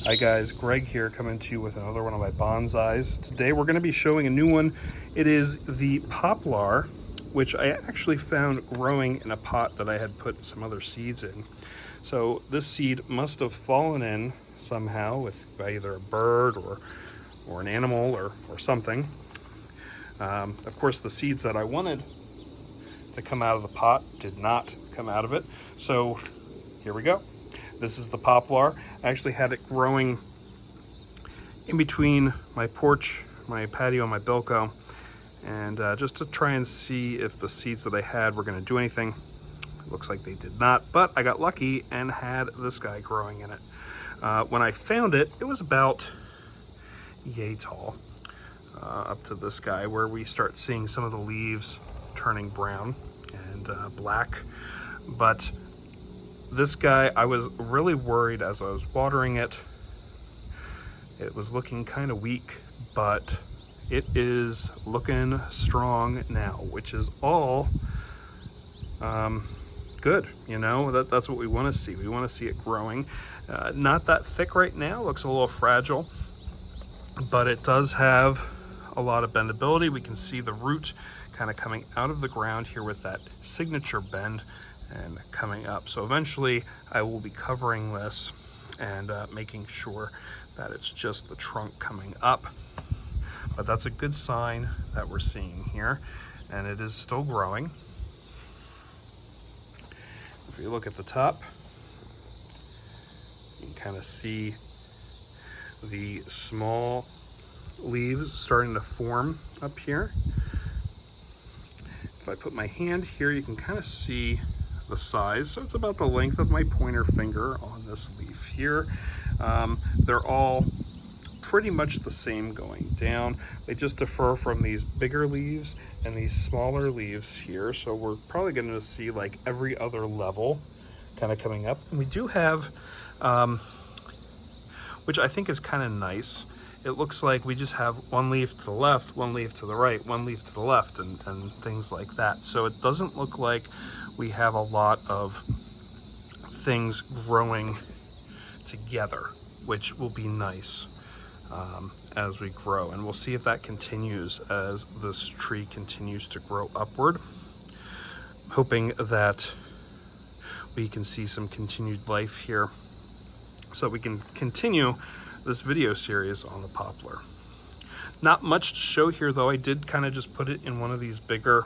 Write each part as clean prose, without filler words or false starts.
Hi guys, Greg here coming to you with another one of my bonsais. Today we're going to be showing a new one. It is the Poplar, which I actually found growing in a pot that I had put some other seeds in. So this seed must have fallen in somehow by either a bird or an animal or something. Of course, the seeds that I wanted to come out of the pot did not come out of it. So here we go. This is the Poplar. I actually had it growing in between my porch, my patio, and my bilko, and just to try and see if the seeds that I had were going to do anything. It looks like they did not, but I got lucky and had this guy growing in it. When I found it, it was about yay tall, up to this guy, where we start seeing some of the leaves turning brown and black. But this guy, I was really worried as I was watering it. It was looking kind of weak, but it is looking strong now, which is all good. You know, that's what we want to see. We want to see it growing. Not that thick right now, looks a little fragile, but it does have a lot of bendability. We can see the root kind of coming out of the ground here with that signature bend and coming up. So eventually I will be covering this and making sure that it's just the trunk coming up. But that's a good sign that we're seeing here, and it is still growing. If you look at the top, you can kind of see the small leaves starting to form up here. If I put my hand here, you can kind of see the size. So it's about the length of my pointer finger on this leaf here. They're all pretty much the same going down. They just differ from these bigger leaves and these smaller leaves here. So we're probably going to see like every other level kind of coming up. And we do have, which I think is kind of nice, it looks like we just have one leaf to the left, one leaf to the right, one leaf to the left, and things like that. So it doesn't look like we have a lot of things growing together, which will be nice as we grow. And we'll see if that continues as this tree continues to grow upward. Hoping that we can see some continued life here so we can continue this video series on the poplar. Not much to show here though. I did kind of just put it in one of these bigger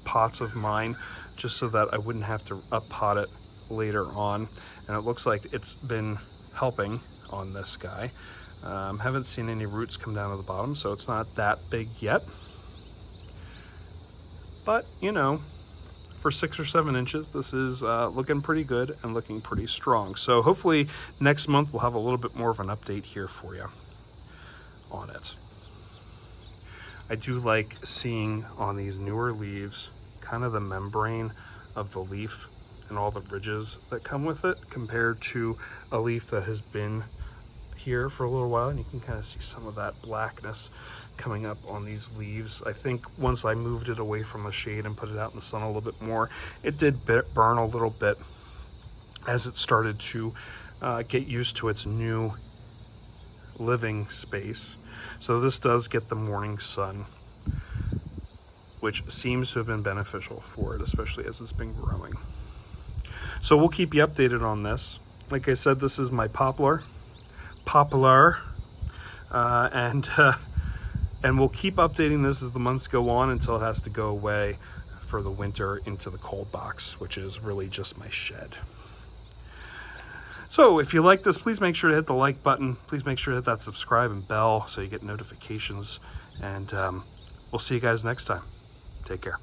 pots of mine just so that I wouldn't have to up pot it later on, and it looks like it's been helping on this guy. Haven't seen any roots come down to the bottom, so it's not that big yet, but you know, for 6 or 7 inches, this is looking pretty good and looking pretty strong. So hopefully next month we'll have a little bit more of an update here for you on it. I do like seeing on these newer leaves kind of the membrane of the leaf and all the ridges that come with it compared to a leaf that has been here for a little while, and you can kind of see some of that blackness coming up on these leaves. I think once I moved it away from the shade and put it out in the sun a little bit more, it did burn a little bit as it started to get used to its new living space. So this does get the morning sun, which seems to have been beneficial for it, especially as it's been growing. So we'll keep you updated on this. Like I said, this is my Poplar, and we'll keep updating this as the months go on until it has to go away for the winter into the cold box, which is really just my shed. So if you like this, please make sure to hit the like button. Please make sure to hit that subscribe and bell so you get notifications. And we'll see you guys next time. Take care.